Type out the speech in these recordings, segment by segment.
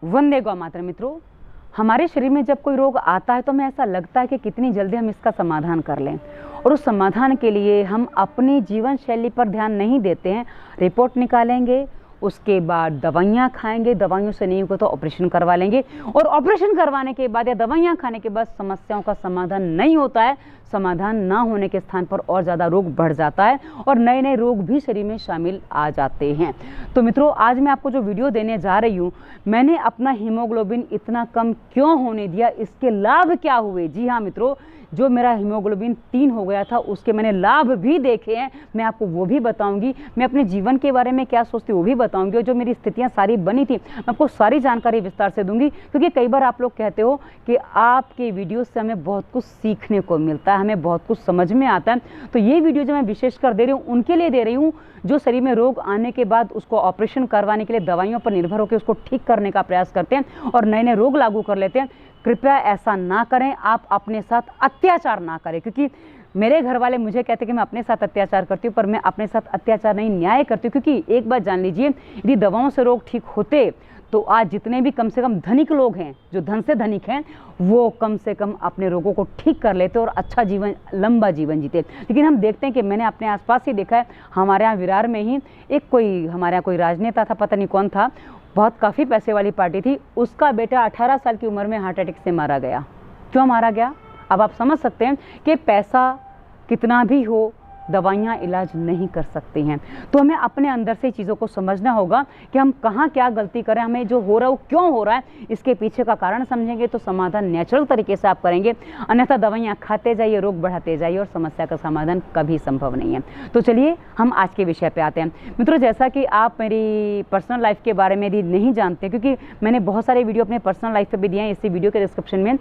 वंदे गौ मातरम। मित्रों, हमारे शरीर में जब कोई रोग आता है तो हमें ऐसा लगता है कि कितनी जल्दी हम इसका समाधान कर लें, और उस समाधान के लिए हम अपनी जीवन शैली पर ध्यान नहीं देते हैं। रिपोर्ट निकालेंगे, उसके बाद दवाइयाँ खाएंगे, दवाइयों से नहीं होगा तो ऑपरेशन करवा लेंगे, और ऑपरेशन करवाने के बाद या दवाइयाँ खाने के बाद समस्याओं का समाधान नहीं होता है। समाधान ना होने के स्थान पर और ज़्यादा रोग बढ़ जाता है और नए नए रोग भी शरीर में शामिल आ जाते हैं। तो मित्रों, आज मैं आपको जो वीडियो देने जा रही हूँ, मैंने अपना हीमोग्लोबिन इतना कम क्यों होने दिया, इसके लाभ क्या हुए। जी हाँ मित्रों, जो मेरा हीमोग्लोबिन 3 हो गया था उसके मैंने लाभ भी देखे हैं, मैं आपको वो भी बताऊंगी। मैं अपने जीवन के बारे में क्या सोचती हूँ वो भी बताऊंगी, और जो मेरी स्थितियाँ सारी बनी थी मैं आपको सारी जानकारी विस्तार से दूंगी। क्योंकि कई बार आप लोग कहते हो कि आपके वीडियो से हमें बहुत कुछ सीखने को मिलता है, हमें बहुत कुछ समझ में आता है। तो ये वीडियो जो मैं विशेष कर दे रही हूँ उनके लिए दे रही हूँ जो शरीर में रोग आने के बाद उसको ऑपरेशन करवाने के लिए दवाइयों पर निर्भर होकर उसको ठीक करने का प्रयास करते हैं और नए नए रोग लागू कर लेते हैं। कृपया ऐसा ना करें, आप अपने साथ अत्याचार ना करें। क्योंकि मेरे घर वाले मुझे कहते हैं कि मैं अपने साथ अत्याचार करती हूँ, पर मैं अपने साथ अत्याचार नहीं, न्याय करती हूँ। क्योंकि एक बात जान लीजिए, यदि दवाओं से रोग ठीक होते तो आज जितने भी कम से कम धनिक लोग हैं, जो धन से धनिक हैं, वो कम से कम अपने रोगों को ठीक कर लेते और अच्छा जीवन, लंबा जीवन जीते। लेकिन हम देखते हैं कि मैंने अपने आसपास ही देखा है, हमारे यहाँ विरार में ही हमारे यहाँ कोई राजनेता था, पता नहीं कौन था, बहुत काफ़ी पैसे वाली पार्टी थी, उसका बेटा 18 साल की उम्र में हार्ट अटैक से मारा गया। क्यों मारा गया? अब आप समझ सकते हैं कि पैसा कितना भी हो, दवाइयाँ इलाज नहीं कर सकती हैं। तो हमें अपने अंदर से चीज़ों को समझना होगा कि हम कहाँ क्या गलती करें, हमें जो हो रहा है वो क्यों हो रहा है, इसके पीछे का कारण समझेंगे तो समाधान नेचुरल तरीके से आप करेंगे। अन्यथा दवाइयाँ खाते जाइए, रोग बढ़ाते जाइए और समस्या का समाधान कभी संभव नहीं है। तो चलिए हम आज के विषय पे आते हैं। मित्रों, जैसा कि आप मेरी पर्सनल लाइफ के बारे में यदि नहीं जानते, क्योंकि मैंने बहुत सारे वीडियो अपने पर्सनल लाइफ पर भी दिए हैं, इसी वीडियो के डिस्क्रिप्शन में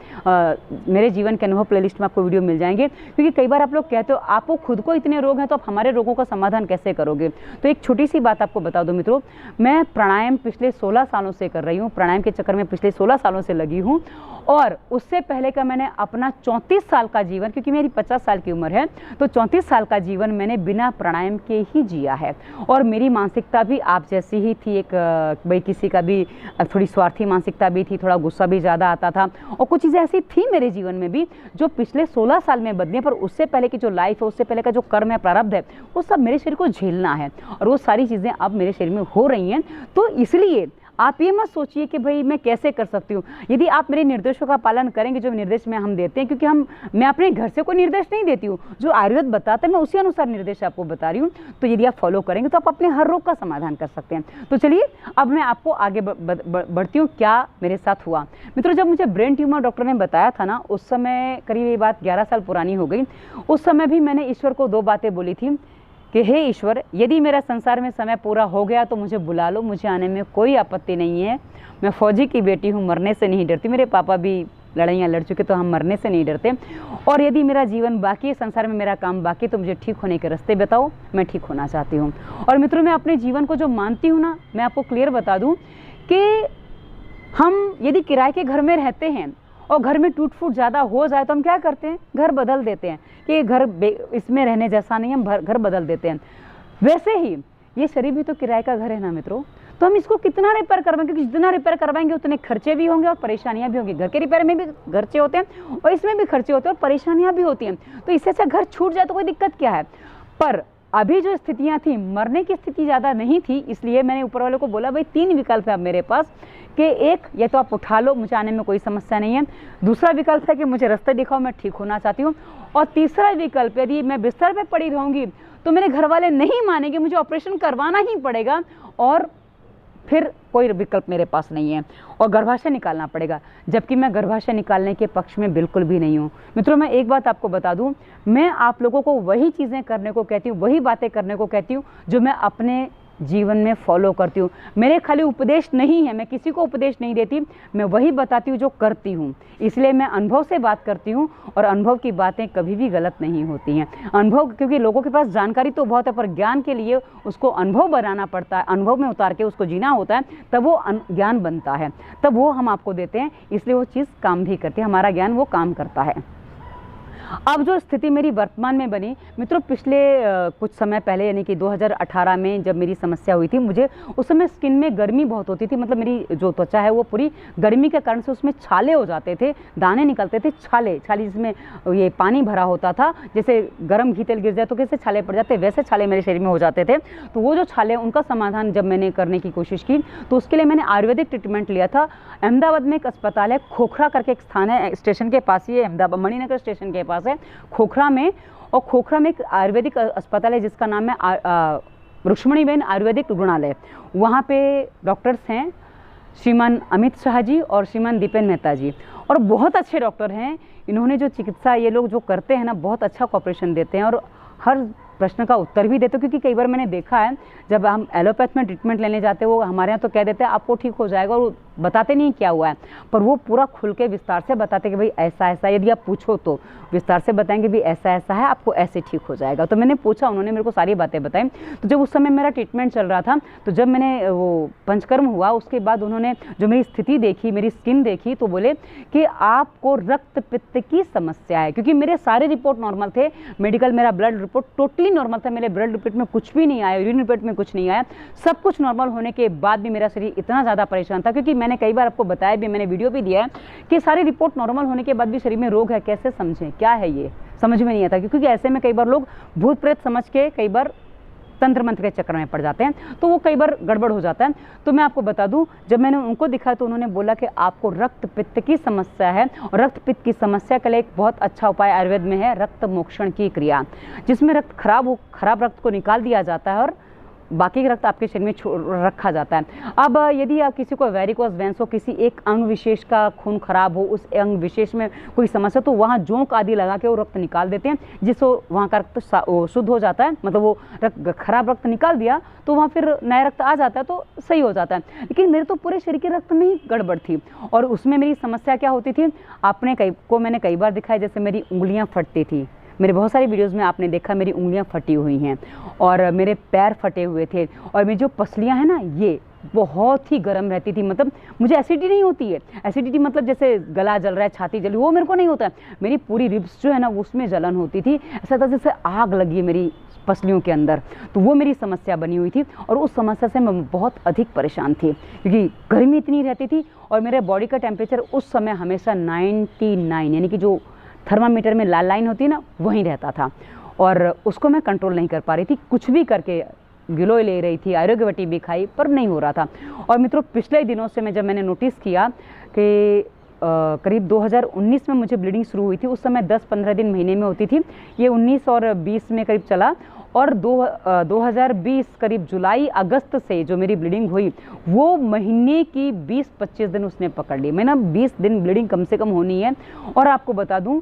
मेरे जीवन के अनुभव प्लेलिस्ट में आपको वीडियो मिल जाएंगे। क्योंकि कई बार आप लोग कहते हो आपको खुद को इतने रोग हैं तो आप हमारे रोगों का समाधान कैसे करोगे। तो एक छोटी सी बात आपको बता दूं मित्रों, मैं प्राणायाम पिछले 16 सालों से कर रही हूँ, प्राणायाम के चक्कर में पिछले 16 सालों से लगी हूँ। और उससे पहले का मैंने अपना 34 साल का जीवन, क्योंकि मेरी 50 साल की उम्र है, तो 34 साल का जीवन मैंने बिना प्राणायाम के ही जिया है। और मेरी मानसिकता भी आप जैसी ही थी, एक भाई किसी का भी थोड़ी स्वार्थी मानसिकता भी थी, थोड़ा गुस्सा भी ज़्यादा आता था, और कुछ चीज़ें ऐसी थी मेरे जीवन में भी जो पिछले 16 साल में बदली। पर उससे पहले की जो लाइफ है, उससे पहले का जो कर्म है, प्रारब्ध है, वो सब मेरे शरीर को झेलना है, और वो सारी चीज़ें अब मेरे शरीर में हो रही हैं। तो इसलिए आप ये मत सोचिए कि भाई मैं कैसे कर सकती हूँ। यदि आप मेरे निर्देशों का पालन करेंगे, जो निर्देश में हम देते हैं, क्योंकि मैं अपने घर से कोई निर्देश नहीं देती हूँ, जो आयुर्वेद बताता है मैं उसी अनुसार निर्देश आपको बता रही हूँ। तो यदि आप फॉलो करेंगे तो आप अपने हर रोग का समाधान कर सकते हैं। तो चलिए अब मैं आपको आगे बढ़ती हूँ, क्या मेरे साथ हुआ। मित्रों, जब मुझे ब्रेन ट्यूमर डॉक्टर ने बताया था ना, उस समय करीब ये बात 11 साल पुरानी हो गई। उस समय भी मैंने ईश्वर को 2 बातें बोली थी कि हे ईश्वर, यदि मेरा संसार में समय पूरा हो गया तो मुझे बुला लो, मुझे आने में कोई आपत्ति नहीं है। मैं फौजी की बेटी हूँ, मरने से नहीं डरती, मेरे पापा भी लड़ाइयाँ लड़ चुके तो हम मरने से नहीं डरते। और यदि मेरा जीवन बाकी है, संसार में मेरा काम बाकी, तो मुझे ठीक होने के रास्ते बताओ, मैं ठीक होना चाहती हूँ। और मित्रों, मैं अपने जीवन को जो मानती हूँ ना, मैं आपको क्लियर बता दूँ कि हम यदि किराए के घर में रहते हैं और घर में टूट फूट ज़्यादा हो जाए तो हम क्या करते हैं, घर बदल देते हैं कि घर इसमें रहने जैसा नहीं, हम घर बदल देते हैं। वैसे ही ये शरीर भी तो किराए का घर है ना मित्रों, तो हम इसको कितना रिपेयर करवाएंगे, क्योंकि जितना रिपेयर करवाएंगे उतने खर्चे भी होंगे और परेशानियां भी होंगी। घर के रिपेयर में भी खर्चे होते हैं और इसमें भी खर्चे होते हैं और परेशानियां भी होती हैं। तो इससे अच्छा घर छूट जाए तो कोई दिक्कत क्या है। पर अभी जो स्थितियां थी, मरने की स्थिति ज़्यादा नहीं थी, इसलिए मैंने ऊपर वाले को बोला भाई 3 विकल्प है अब मेरे पास कि एक, या तो आप उठा लो, मुझे आने में कोई समस्या नहीं है। दूसरा विकल्प है कि मुझे रास्ते दिखाओ, मैं ठीक होना चाहती हूँ। और तीसरा विकल्प, यदि मैं बिस्तर पे पड़ी रहूँगी तो मेरे घर वाले नहीं मानेंगे, मुझे ऑपरेशन करवाना ही पड़ेगा, और फिर कोई विकल्प मेरे पास नहीं है और गर्भाशय निकालना पड़ेगा। जबकि मैं गर्भाशय निकालने के पक्ष में बिल्कुल भी नहीं हूँ। मित्रों, मैं एक बात आपको बता दूँ, मैं आप लोगों को वही चीज़ें करने को कहती हूँ, वही बातें करने को कहती हूँ जो मैं अपने जीवन में फॉलो करती हूँ। मेरे खाली उपदेश नहीं है, मैं किसी को उपदेश नहीं देती, मैं वही बताती हूँ जो करती हूँ। इसलिए मैं अनुभव से बात करती हूँ और अनुभव की बातें कभी भी गलत नहीं होती हैं। अनुभव, क्योंकि लोगों के पास जानकारी तो बहुत है, पर ज्ञान के लिए उसको अनुभव बनाना पड़ता है, अनुभव में उतार के उसको जीना होता है, तब वो ज्ञान बनता है, तब वो हम आपको देते हैं। इसलिए वो चीज़ काम भी करती है, हमारा ज्ञान वो काम करता है। अब जो स्थिति मेरी वर्तमान में बनी मित्रों, पिछले कुछ समय पहले यानी कि 2018 में जब मेरी समस्या हुई थी, मुझे उस समय स्किन में गर्मी बहुत होती थी, मतलब मेरी जो त्वचा है वो पूरी गर्मी के कारण से उसमें छाले हो जाते थे, दाने निकलते थे, छाले जिसमें ये पानी भरा होता था, जैसे गर्म घी तेल गिर जाए तो कैसे छाले पड़ जाते, वैसे छाले मेरे शरीर में हो जाते थे। तो वो जो छाले, उनका समाधान जब मैंने करने की कोशिश की तो उसके लिए मैंने आयुर्वेदिक ट्रीटमेंट लिया था। अहमदाबाद में एक अस्पताल है, खोखरा करके एक स्थान है, स्टेशन के पास ही है, अहमदाबाद मणिनगर स्टेशन के पास है खोखरा में। और खोखरा में एक आयुर्वेदिक अस्पताल है जिसका नाम है रुक्ष्मणीबेन आयुर्वेदिक रुग्णालय। वहाँ पे डॉक्टर्स हैं श्रीमान अमित शाह जी और श्रीमान दीपेन मेहता जी, और बहुत अच्छे डॉक्टर हैं। इन्होंने जो चिकित्सा ये लोग जो करते हैं ना, बहुत अच्छा कॉपरेशन देते हैं और हर प्रश्न का उत्तर भी देते, क्योंकि कई बार मैंने देखा है जब हम एलोपैथ में ट्रीटमेंट लेने जाते हैं, वो हमारे यहाँ तो कह देते हैं आपको ठीक हो जाएगा, और बताते नहीं क्या हुआ है, पर वो पूरा खुल के विस्तार से बताते कि भाई ऐसा ऐसा, यदि आप पूछो तो विस्तार से बताएंगे भी ऐसा ऐसा है, आपको ऐसे ठीक हो जाएगा। तो मैंने पूछा, उन्होंने मेरे को सारी बातें बताई। तो जब उस समय मेरा ट्रीटमेंट चल रहा था, तो जब मैंने वो पंचकर्म हुआ उसके बाद उन्होंने जो मेरी स्थिति देखी, मेरी स्किन देखी, तो बोले कि आपको रक्त पित्त की समस्या है, क्योंकि मेरे सारे रिपोर्ट नॉर्मल थे, मेडिकल मेरा ब्लड रिपोर्ट टोटली नॉर्मल था, मेरे ब्लड रिपोर्ट में कुछ भी नहीं आया, यूरिन रिपोर्ट में कुछ नहीं आया, सब कुछ नॉर्मल होने के बाद भी मेरा शरीर इतना ज़्यादा परेशान था, क्योंकि मैंने कई बार आपको बताया भी, मैंने वीडियो भी दिया है कि सारी रिपोर्ट नॉर्मल होने के बाद भी शरीर में रोग है, कैसे समझें क्या है, ये समझ में नहीं आता, क्योंकि ऐसे में कई बार लोग भूत प्रेत समझ के कई बार तंत्र मंत्र के चक्कर में पड़ जाते हैं, तो वो कई बार गड़बड़ हो जाता है। तो मैं आपको बता दूं, जब मैंने उनको दिखा तो उन्होंने बोला कि आपको रक्त पित्त की समस्या है, और रक्त पित्त की समस्या के लिए एक बहुत अच्छा उपाय आयुर्वेद में है, रक्त मोक्षण की क्रिया, जिसमें रक्त खराब रक्त को निकाल दिया जाता है और बाकी का रक्त आपके शरीर में रखा जाता है। अब यदि आप किसी को वेरिकोस वेन्स हो, किसी एक अंग विशेष का खून खराब हो, उस अंग विशेष में कोई समस्या, तो वहाँ जोंक आदि लगा के वो रक्त निकाल देते हैं, जिससे वहाँ का रक्त शुद्ध हो जाता है, मतलब वो खराब रक्त निकाल दिया तो वहाँ फिर नया रक्त आ जाता है, तो सही हो जाता है। लेकिन मेरे तो पूरे शरीर के रक्त में ही गड़बड़ थी, और उसमें मेरी समस्या क्या होती थी, मैंने कई बार दिखाया, जैसे मेरी उंगलियाँ फटती थी, मेरे बहुत सारी वीडियोस में आपने देखा मेरी उंगलियां फटी हुई हैं, और मेरे पैर फटे हुए थे, और मेरी जो पसलियां हैं ना, ये बहुत ही गर्म रहती थी, मतलब मुझे एसिडिटी नहीं होती है, एसिडिटी मतलब जैसे गला जल रहा है, छाती जली, वो मेरे को नहीं होता है, मेरी पूरी रिब्स जो है ना उसमें जलन होती थी, ऐसा था जैसे आग लगी है मेरी पसलियों के अंदर। तो वो मेरी समस्या बनी हुई थी, और उस समस्या से मैं बहुत अधिक परेशान थी, क्योंकि गर्मी इतनी रहती थी, और मेरे बॉडी का टेम्परेचर उस समय हमेशा 99 यानी कि जो थर्मामीटर में लाल लाइन होती है ना, वहीं रहता था, और उसको मैं कंट्रोल नहीं कर पा रही थी, कुछ भी करके गिलोय ले रही थी, आरोग्यवटी भी खाई, पर नहीं हो रहा था। और मित्रों, पिछले दिनों से जब मैंने नोटिस किया कि करीब 2019 में मुझे ब्लीडिंग शुरू हुई थी, उस समय 10-15 दिन महीने में होती थी, ये 19 और 20 में करीब चला, और 2020 करीब जुलाई अगस्त से जो मेरी ब्लीडिंग हुई, वो महीने की 20-25 दिन उसने पकड़ ली। मैं ना 20 दिन ब्लीडिंग कम से कम होनी है। और आपको बता दूं,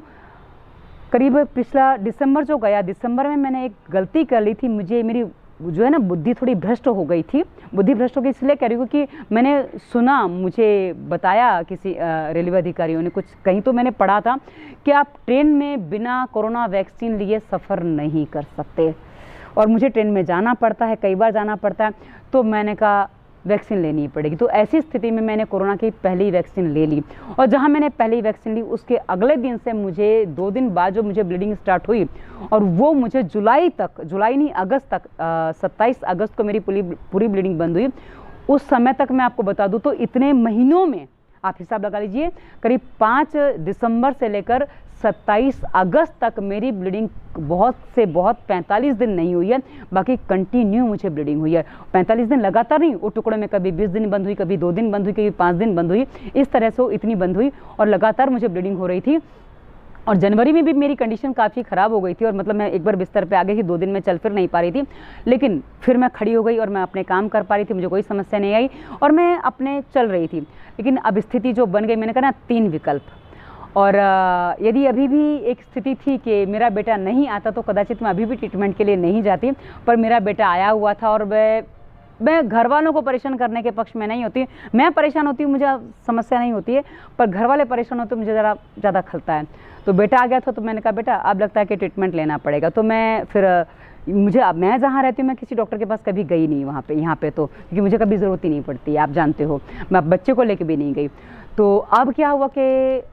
करीब पिछला दिसंबर जो गया, दिसंबर में मैंने एक गलती कर ली थी, मेरी जो है ना बुद्धि थोड़ी भ्रष्ट हो गई थी। बुद्धि भ्रष्ट हो गई इसलिए कह रही हूँ कि मैंने सुना, मुझे बताया किसी रेलवे अधिकारियों ने, कुछ कहीं तो मैंने पढ़ा था कि आप ट्रेन में बिना कोरोना वैक्सीन लिए सफ़र नहीं कर सकते, और मुझे ट्रेन में जाना पड़ता है, कई बार जाना पड़ता है, तो मैंने कहा वैक्सीन लेनी पड़ेगी। तो ऐसी स्थिति में मैंने कोरोना की पहली वैक्सीन ले ली, और जहां मैंने पहली वैक्सीन ली उसके अगले दिन से मुझे 2 दिन बाद जो मुझे ब्लीडिंग स्टार्ट हुई, और वो मुझे जुलाई नहीं अगस्त तक, 27 अगस्त को मेरी पूरी ब्लीडिंग बंद हुई। उस समय तक मैं आपको बता दूं तो इतने महीनों में आप हिसाब लगा लीजिए, करीब 5 दिसंबर से लेकर 27 अगस्त तक मेरी ब्लीडिंग बहुत 45 दिन नहीं हुई है, बाकी कंटिन्यू मुझे ब्लीडिंग हुई है। 45 दिन लगातार नहीं, वो टुकड़ों में कभी 20 दिन बंद हुई, कभी 2 दिन बंद हुई, कभी 5 दिन बंद हुई, इस तरह से वो इतनी बंद हुई, और लगातार मुझे ब्लीडिंग हो रही थी। और जनवरी में भी मेरी कंडीशन काफ़ी ख़राब हो गई थी, और मतलब मैं एक बार बिस्तर पे आ गई थी, 2 दिन में चल फिर नहीं पा रही थी, लेकिन फिर मैं खड़ी हो गई और मैं अपने काम कर पा रही थी, मुझे कोई समस्या नहीं आई, और मैं अपने चल रही थी। लेकिन अब स्थिति जो बन गई, मैंने कहा ना 3 विकल्प, और यदि अभी भी एक स्थिति थी कि मेरा बेटा नहीं आता तो कदाचित मैं अभी भी ट्रीटमेंट के लिए नहीं जाती, पर मेरा बेटा आया हुआ था, और मैं घर वालों को परेशान करने के पक्ष में नहीं होती। मैं परेशान होती हूँ, मुझे समस्या नहीं होती है, पर घर वाले परेशान होते मुझे ज़रा ज़्यादा खलता है। तो बेटा आ गया था, तो मैंने कहा बेटा अब लगता है कि ट्रीटमेंट लेना पड़ेगा। तो मैं फिर मैं जहाँ रहती हूँ, मैं किसी डॉक्टर के पास कभी गई नहीं वहाँ पे, यहाँ पे तो, क्योंकि मुझे कभी ज़रूरत ही नहीं पड़ती है, आप जानते हो, मैं बच्चे को लेके भी नहीं गई। तो अब क्या हुआ कि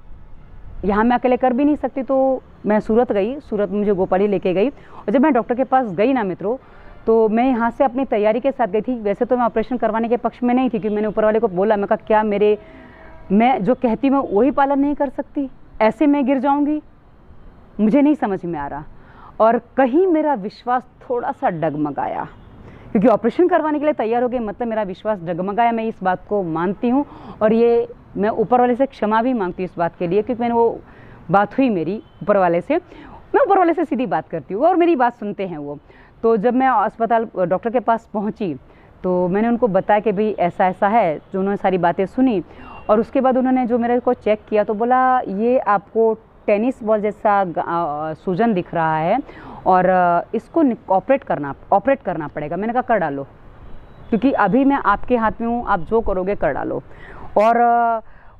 यहाँ मैं अकेले कर भी नहीं सकती, तो मैं सूरत गई। सूरत मुझे गोपाली लेके गई, और जब मैं डॉक्टर के पास गई ना मित्रों, तो मैं यहाँ से अपनी तैयारी के साथ गई थी। वैसे तो मैं ऑपरेशन करवाने के पक्ष में नहीं थी, क्योंकि मैंने ऊपर वाले को बोला, मैं कहा क्या मैं जो कहती हूँ वही पालन नहीं कर सकती, ऐसे मैं गिर जाऊँगी, मुझे नहीं समझ में आ रहा। और कहीं मेरा विश्वास थोड़ा सा डगमगाया, क्योंकि ऑपरेशन करवाने के लिए तैयार हो गई, मतलब मेरा विश्वास डगमगाया। मैं इस बात को मानती हूँ, और ये मैं ऊपर वाले से क्षमा भी मांगती हूँ इस बात के लिए, क्योंकि मैंने वो बात हुई मेरी ऊपर वाले से, मैं ऊपर वाले से सीधी बात करती हूँ और मेरी बात सुनते हैं वो। तो जब मैं अस्पताल डॉक्टर के पास पहुँची, तो मैंने उनको बताया कि भाई ऐसा ऐसा है, जो उन्होंने सारी बातें सुनी। और उसके बाद उन्होंने जो मेरे को चेक किया, तो बोला ये आपको टेनिस बॉल जैसा सूजन दिख रहा है, और इसको ऑपरेट करना पड़ेगा। मैंने कहा कर डालो, क्योंकि अभी मैं आपके हाथ में हूँ, आप जो करोगे कर डालो। और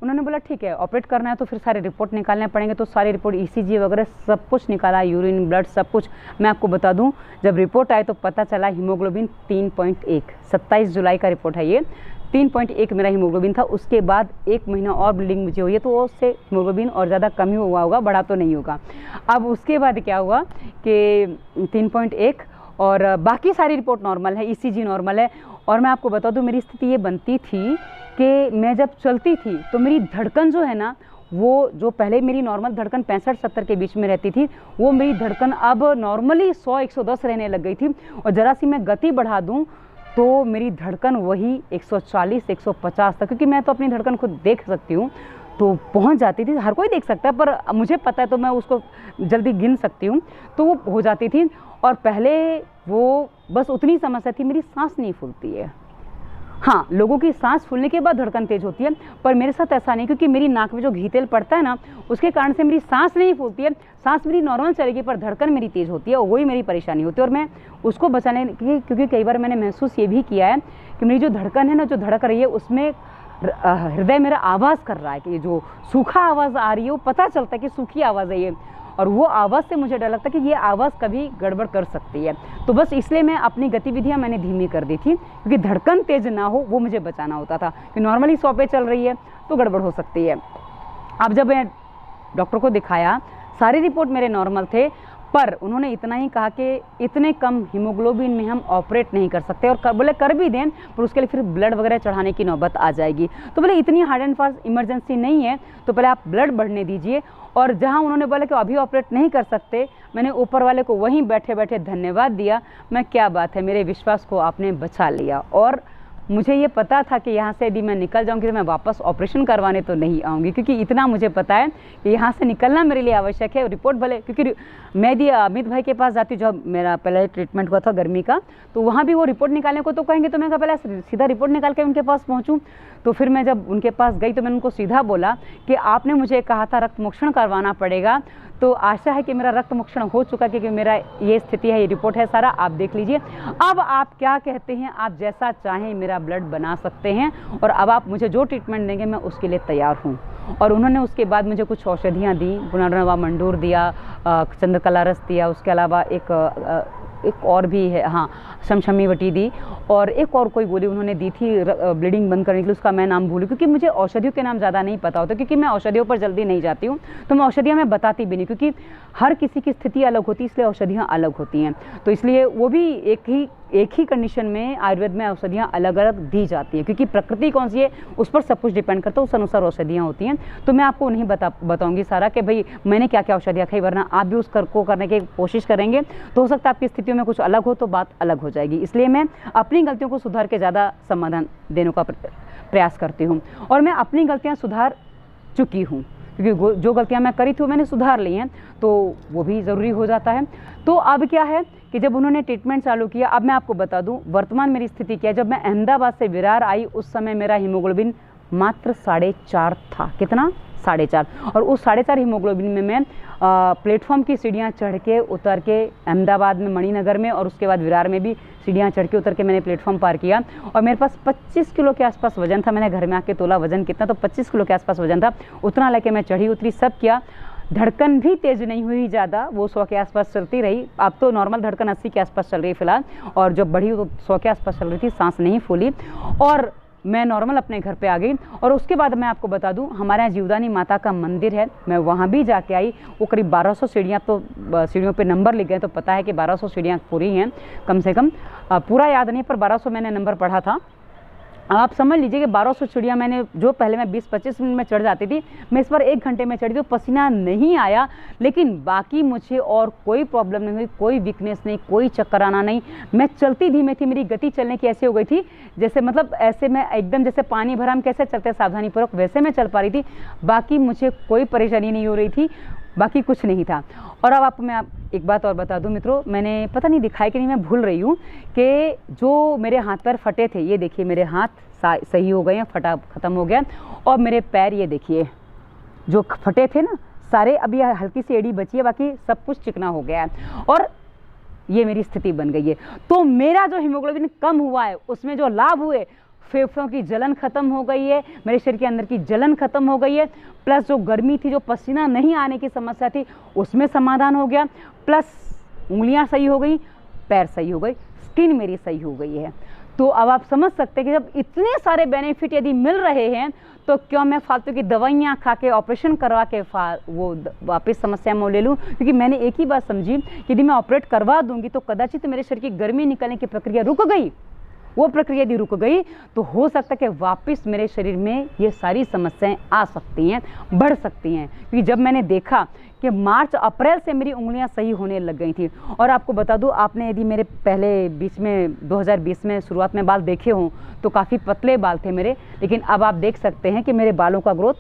उन्होंने बोला ठीक है, ऑपरेट करना है तो फिर सारे रिपोर्ट निकालने पड़ेंगे। तो सारी रिपोर्ट ECG वगैरह सब कुछ निकाला, यूरिन ब्लड सब कुछ। मैं आपको बता दूं, जब रिपोर्ट आए तो पता चला हीमोग्लोबिन 3.1, 27 जुलाई का रिपोर्ट है ये, 3.1 मेरा हीमोग्लोबिन था। उसके बाद 1 महीना और ब्लीडिंग मुझे हुई है, तो उससे हीमोग्लोबिन और ज़्यादा कम ही हुआ होगा, बढ़ा तो नहीं होगा। अब उसके बाद क्या हुआ कि 3.1, और बाकी सारी रिपोर्ट नॉर्मल है, ECG नॉर्मल है। और मैं आपको बता दूं, मेरी स्थिति ये बनती थी कि मैं जब चलती थी तो मेरी धड़कन जो है ना, वो जो पहले मेरी नॉर्मल धड़कन 65-70 के बीच में रहती थी, वो मेरी धड़कन अब नॉर्मली 100-110 रहने लग गई थी। और ज़रा सी मैं गति बढ़ा दूं तो मेरी धड़कन वही 140-150 तक, क्योंकि मैं तो अपनी धड़कन खुद देख सकती हूँ, तो पहुँच जाती थी। हर कोई देख सकता है, पर मुझे पता है तो मैं उसको जल्दी गिन सकती हूँ, तो वो हो जाती थी। और पहले वो बस उतनी समस्या थी, मेरी सांस नहीं फूलती है। हाँ, लोगों की सांस फूलने के बाद धड़कन तेज होती है, पर मेरे साथ ऐसा नहीं, क्योंकि मेरी नाक में जो घी तेल पड़ता है ना, उसके कारण से मेरी सांस नहीं फूलती है। सांस मेरी नॉर्मल चलेगी, पर धड़कन मेरी तेज होती है, और वही मेरी परेशानी होती है। और मैं उसको बचाने की, क्योंकि कई बार मैंने महसूस ये भी किया है कि मेरी जो धड़कन है ना, जो धड़क रही है, उसमें हृदय मेरा आवाज़ कर रहा है कि जो सूखा आवाज़ आ रही है, वो पता चलता है कि सूखी आवाज़ है ये। और वो आवाज़ से मुझे डर लगता है कि ये आवाज़ कभी गड़बड़ कर सकती है। तो बस इसलिए मैं अपनी गतिविधियां मैंने धीमी कर दी थी, क्योंकि धड़कन तेज ना हो, वो मुझे बचाना होता था कि नॉर्मली 100 पे चल रही है तो गड़बड़ हो सकती है। अब जब मैं डॉक्टर को दिखाया, सारी रिपोर्ट मेरे नॉर्मल थे, पर उन्होंने इतना ही कहा कि इतने कम हीमोग्लोबिन में हम ऑपरेट नहीं कर सकते, और बोले कर भी दें पर उसके लिए फिर ब्लड वगैरह चढ़ाने की नौबत आ जाएगी। तो बोले इतनी हार्ड एंड फास्ट इमरजेंसी नहीं है, तो पहले आप ब्लड बढ़ने दीजिए। और जहां उन्होंने बोला कि अभी ऑपरेट नहीं कर सकते, मैंने ऊपर वाले को वहीं बैठे बैठे धन्यवाद दिया। मैं क्या बात है, मेरे विश्वास को आपने बचा लिया। और मुझे ये पता था कि यहाँ से यदि मैं निकल जाऊँगी तो मैं वापस ऑपरेशन करवाने तो नहीं आऊँगी, क्योंकि इतना मुझे पता है कि यहाँ से निकलना मेरे लिए आवश्यक है। रिपोर्ट भले, क्योंकि मैं यदि अमित भाई के पास जाती, जब मेरा पहले ट्रीटमेंट हुआ था गर्मी का, तो वहाँ भी वो रिपोर्ट निकालने को तो कहेंगे, तो मैं पहले सीधा रिपोर्ट निकाल के उनके पास पहुँचूँ। तो फिर मैं जब उनके पास गई तो मैंने उनको सीधा बोला कि आपने मुझे कहा था रक्त मोक्षण करवाना पड़ेगा, तो आशा है कि मेरा रक्त मोक्षण हो चुका, क्योंकि मेरा ये स्थिति है, ये रिपोर्ट है सारा, आप देख लीजिए। अब आप क्या कहते हैं, आप जैसा चाहें मेरा ब्लड बना सकते हैं, और अब आप मुझे जो ट्रीटमेंट देंगे मैं उसके लिए तैयार हूँ। और उन्होंने उसके बाद मुझे कुछ औषधियाँ दी, पुनर्नवा मंडूर दिया, चंद्रकला रस दिया, उसके अलावा एक और भी है, हाँ, शमशमी वटी दी, और एक और कोई गोली उन्होंने दी थी ब्लीडिंग बंद करने के लिए, उसका मैं नाम भूलूँ, क्योंकि मुझे औषधियों के नाम ज़्यादा नहीं पता होता, क्योंकि मैं औषधियों पर जल्दी नहीं जाती हूँ, तो मैं औषधियाँ मैं बताती भी नहीं, क्योंकि हर किसी की स्थिति अलग होती है, इसलिए औषधियाँ अलग होती हैं। तो इसलिए वो भी एक ही कंडीशन में आयुर्वेद में औषधियाँ अलग अलग दी जाती है, क्योंकि प्रकृति कौन सी है उस पर सब कुछ डिपेंड करता है, उस अनुसार औषधियाँ होती हैं। तो मैं आपको नहीं बताऊँगी सारा कि भाई मैंने क्या क्या औषधियाँ खाई, वरना आप भी उसको करने की कोशिश करेंगे तो हो सकता है आपकी स्थितियों में कुछ अलग हो, तो बात अलग हो जाएगी। इसलिए मैं अपनी गलतियों को सुधार के ज़्यादा समाधान देने का प्रयास करती हूँ, और मैं अपनी गलतियाँ सुधार चुकी हूँ, क्योंकि जो गलतियाँ मैं करी थी वो मैंने सुधार ली हैं, तो वो भी ज़रूरी हो जाता है। तो अब क्या है कि जब उन्होंने ट्रीटमेंट चालू किया, अब मैं आपको बता दूं वर्तमान मेरी स्थिति क्या है। जब मैं अहमदाबाद से विरार आई, उस समय मेरा हीमोग्लोबिन मात्र 4.5 था। कितना? 4.5। और उस 4.5 हीमोग्लोबिन में मैं प्लेटफॉर्म की सीढ़ियाँ चढ़ के उतर के अहमदाबाद में, मणिनगर में, और उसके बाद विरार में भी सीढ़ियाँ चढ़ के उतर के मैंने प्लेटफॉर्म पार किया, और मेरे पास 25 किलो के आसपास वजन था। मैंने घर में आके तोला वजन कितना, तो 25 किलो के आसपास वजन था। उतना लेके मैं चढ़ी उतरी, सब किया। धड़कन भी तेज़ नहीं हुई ज़्यादा, वो 100 के आसपास चलती रही। अब तो नॉर्मल धड़कन 80 के आसपास चल रही है फिलहाल, और जब बढ़ी तो 100 के आसपास चल रही थी, सांस नहीं फूली। और मैं नॉर्मल अपने घर पे आ गई। और उसके बाद मैं आपको बता दूं, हमारे यहाँ जीवदानी माता का मंदिर है, मैं वहाँ भी जाके आई। वो करीब 1200 सीढ़ियाँ, तो सीढ़ियों पे नंबर लिख गए तो पता है कि 1200 सीढ़ियाँ पूरी हैं कम से कम, पूरा याद नहीं पर 1200 मैंने नंबर पढ़ा था। आप समझ लीजिए कि 1200 सीढ़ियाँ मैंने, जो पहले मैं 20-25 मिनट में चढ़ जाती थी, मैं इस बार 1 घंटे में चढ़ी तो पसीना नहीं आया। लेकिन बाकी मुझे और कोई प्रॉब्लम नहीं हुई, कोई वीकनेस नहीं, कोई चक्कर आना नहीं। मैं चलती धीमे थी, मेरी गति चलने की ऐसी हो गई थी जैसे, मतलब ऐसे मैं एकदम जैसे पानी भरा हम कैसे चलते हैं सावधानीपूर्वक, वैसे मैं चल पा रही थी। बाकी मुझे कोई परेशानी नहीं हो रही थी, बाकी कुछ नहीं था। और अब आपको मैं एक बात और बता दूं मित्रों, मैंने पता नहीं दिखाई कि नहीं, मैं भूल रही हूँ कि जो मेरे हाथ पैर फटे थे, ये देखिए मेरे हाथ सही हो गए हैं, फटा ख़त्म हो गया। और मेरे पैर ये देखिए जो फटे थे ना सारे, अभी हल्की सी एड़ी बची है, बाकी सब कुछ चिकना हो गया है। और ये मेरी स्थिति बन गई है। तो मेरा जो हीमोग्लोबिन कम हुआ है उसमें जो लाभ हुए, फेफड़ों की जलन खत्म हो गई है, मेरे शरीर के अंदर की जलन खत्म हो गई है, प्लस जो गर्मी थी, जो पसीना नहीं आने की समस्या थी, उसमें समाधान हो गया, प्लस उंगलियां सही हो गई, पैर सही हो गई, स्किन मेरी सही हो गई है। तो अब आप समझ सकते हैं कि जब इतने सारे बेनिफिट यदि मिल रहे हैं तो क्यों मैं फालतू की दवाइयाँ खा के, ऑपरेशन करवा के वो वापस समस्या में ले लूँ। क्योंकि मैंने एक ही बात समझी कि यदि मैं ऑपरेट करवा दूंगी तो कदाचित मेरे शरीर की गर्मी निकलने की प्रक्रिया रुक गई। वो प्रक्रिया यदि रुक गई तो हो सकता है कि वापस मेरे शरीर में ये सारी समस्याएं आ सकती हैं, बढ़ सकती हैं। क्योंकि जब मैंने देखा कि मार्च अप्रैल से मेरी उंगलियां सही होने लग गई थी। और आपको बता दूं, आपने यदि मेरे पहले बीच में 2020 में शुरुआत में बाल देखे हों तो काफ़ी पतले बाल थे मेरे, लेकिन अब आप देख सकते हैं कि मेरे बालों का ग्रोथ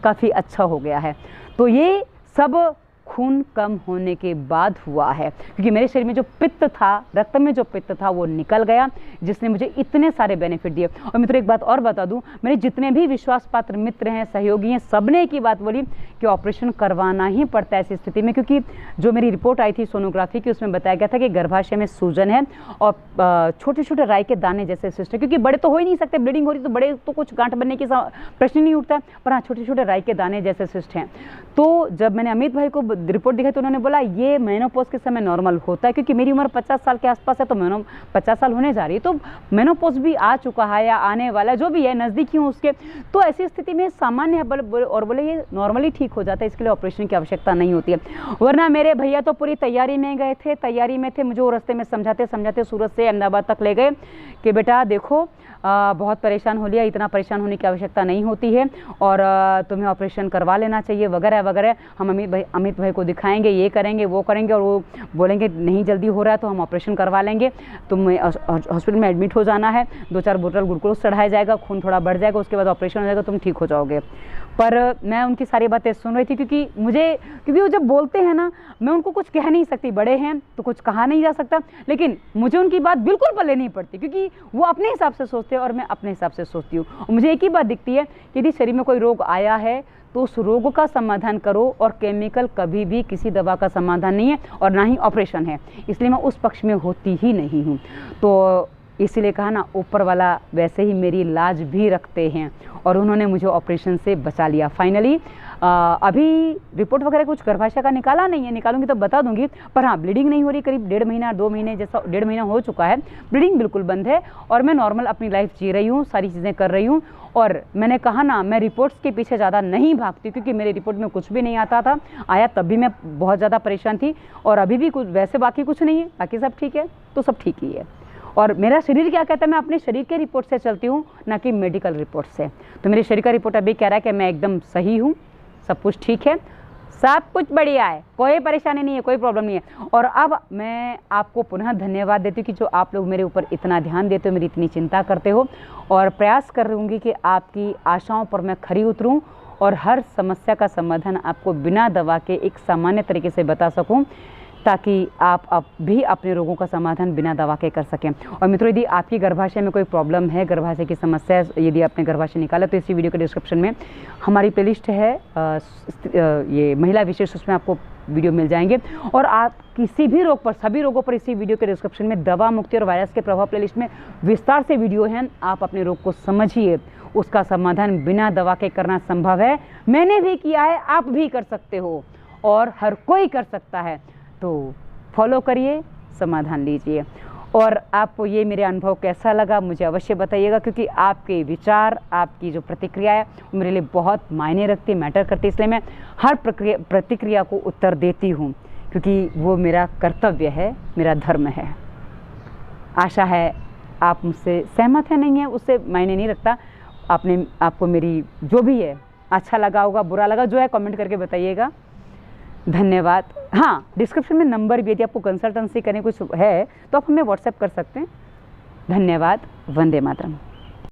काफ़ी अच्छा हो गया है। तो ये सब खून कम होने के बाद हुआ है, क्योंकि मेरे शरीर में जो पित्त था, रक्त में जो पित्त था वो निकल गया, जिसने मुझे इतने सारे बेनिफिट दिए। और मित्रों एक बात और बता दूं, मेरे जितने भी विश्वास पात्र मित्र हैं, सहयोगी हैं, सबने एक ही बात बोली कि ऑपरेशन करवाना ही पड़ता है ऐसी स्थिति में। क्योंकि जो मेरी रिपोर्ट आई थी सोनोग्राफी की, उसमें बताया गया था कि गर्भाशय में सूजन है और छोटे छोटे राई के दाने जैसे सिस्ट है। क्योंकि बड़े तो हो ही नहीं सकते, ब्लीडिंग हो रही तो बड़े तो कुछ गांठ बनने की प्रश्न नहीं उठता, पर हाँ छोटे छोटे राई के दाने जैसे सिस्ट हैं। तो जब मैंने अमित भाई को रिपोर्ट दिखाई तो उन्होंने बोला ये मेनोपॉज के समय नॉर्मल होता है, क्योंकि मेरी उम्र 50 साल के आसपास है, तो 50 साल होने जा रही है, तो मेनोपॉज भी आ चुका है या आने वाला, जो भी है नज़दीकी हूँ उसके। तो ऐसी स्थिति में सामान्य है, और बोले ये नॉर्मली ठीक हो जाता है, इसके लिए ऑपरेशन की आवश्यकता नहीं होती है। वरना मेरे भैया तो पूरी तैयारी में गए थे, तैयारी में थे, मुझे वो रास्ते में समझाते समझाते सूरत से अहमदाबाद तक ले गए कि बेटा देखो बहुत परेशान हो लिया, इतना परेशान होने की आवश्यकता नहीं होती है और तुम्हें ऑपरेशन करवा लेना चाहिए वगैरह वगैरह। हम अमित भाई को दिखाएंगे, ये करेंगे वो करेंगे, और वो बोलेंगे नहीं जल्दी हो रहा है तो हम ऑपरेशन करवा लेंगे, तुम हॉस्पिटल में एडमिट हो जाना है, 2-4 बोतल ग्लूकोज चढ़ाया जाएगा, खून थोड़ा बढ़ जाएगा, उसके बाद ऑपरेशन हो जाएगा, तुम ठीक हो जाओगे। पर मैं उनकी सारी बातें सुन रही थी, क्योंकि वो जब बोलते हैं ना, मैं उनको कुछ कह नहीं सकती, बड़े हैं तो कुछ कहा नहीं जा सकता, लेकिन मुझे उनकी बात बिल्कुल पल्ले नहीं पड़ती, क्योंकि वो अपने हिसाब से सोचते हैं और मैं अपने हिसाब से सोचती हूँ। और मुझे एक ही बात दिखती है कि यदि शरीर में कोई रोग आया है तो उस रोग का समाधान करो, और केमिकल कभी भी किसी दवा का समाधान नहीं है और ना ही ऑपरेशन है, इसलिए मैं उस पक्ष में होती ही नहीं हूँ। तो इसीलिए कहा ना, ऊपर वाला वैसे ही मेरी लाज भी रखते हैं और उन्होंने मुझे ऑपरेशन से बचा लिया फाइनली। अभी रिपोर्ट वगैरह कुछ गर्भाशय का निकाला नहीं है, निकालूंगी तो बता दूंगी, पर हाँ ब्लीडिंग नहीं हो रही, करीब 1.5 महीना 2 महीने जैसा 1.5 महीना हो चुका है, ब्लीडिंग बिल्कुल बंद है और मैं नॉर्मल अपनी लाइफ जी रही हूँ, सारी चीज़ें कर रही हूँ। और मैंने कहा ना, मैं रिपोर्ट्स के पीछे ज़्यादा नहीं भागती, क्योंकि मेरे रिपोर्ट में कुछ भी नहीं आता था, आया तब भी मैं बहुत ज़्यादा परेशान थी और अभी भी कुछ वैसे बाकी कुछ नहीं है, बाकी सब ठीक है, तो सब ठीक ही है। और मेरा शरीर क्या कहता है, मैं अपने शरीर के रिपोर्ट से चलती हूँ, ना कि मेडिकल रिपोर्ट से। तो मेरे शरीर का रिपोर्ट अभी कह रहा है कि मैं एकदम सही हूँ, सब कुछ ठीक है, सब कुछ बढ़िया है, कोई परेशानी नहीं है, कोई प्रॉब्लम नहीं है। और अब मैं आपको पुनः धन्यवाद देती हूँ कि जो आप लोग मेरे ऊपर इतना ध्यान देते हो, मेरी इतनी चिंता करते हो, और प्रयास कर रहूँगी कि आपकी आशाओं पर मैं खरी उतरूँ और हर समस्या का समाधान आपको बिना दवा के एक सामान्य तरीके से बता सकूँ, ताकि आप भी अपने रोगों का समाधान बिना दवा के कर सकें। और मित्रों, यदि आपकी गर्भाशय में कोई प्रॉब्लम है, गर्भाशय की समस्या है, यदि आपने गर्भाशय निकाला, तो इसी वीडियो के डिस्क्रिप्शन में हमारी प्लेलिस्ट है ये महिला विशेष, उसमें आपको वीडियो मिल जाएंगे। और आप किसी भी रोग पर, सभी रोगों पर इसी वीडियो के डिस्क्रिप्शन में दवा मुक्ति और वायरस के प्रभाव प्लेलिस्ट में विस्तार से वीडियो हैं। आप अपने रोग को समझिए, उसका समाधान बिना दवा के करना संभव है, मैंने भी किया है, आप भी कर सकते हो और हर कोई कर सकता है। तो फॉलो करिए, समाधान लीजिए। और आपको ये मेरे अनुभव कैसा लगा मुझे अवश्य बताइएगा, क्योंकि आपके विचार, आपकी जो प्रतिक्रिया है वो मेरे लिए बहुत मायने रखती है, मैटर करती है। इसलिए मैं हर प्रतिक्रिया को उत्तर देती हूँ, क्योंकि वो मेरा कर्तव्य है, मेरा धर्म है। आशा है आप मुझसे सहमत है, नहीं है उससे मायने नहीं रखता। आपको मेरी जो भी है अच्छा लगा होगा, बुरा लगा, जो है कमेंट करके बताइएगा। धन्यवाद। हाँ, डिस्क्रिप्शन में नंबर भी, यदि आपको कंसल्टेंसी करने कुछ है तो आप हमें व्हाट्सएप कर सकते हैं। धन्यवाद। वंदे मातरम।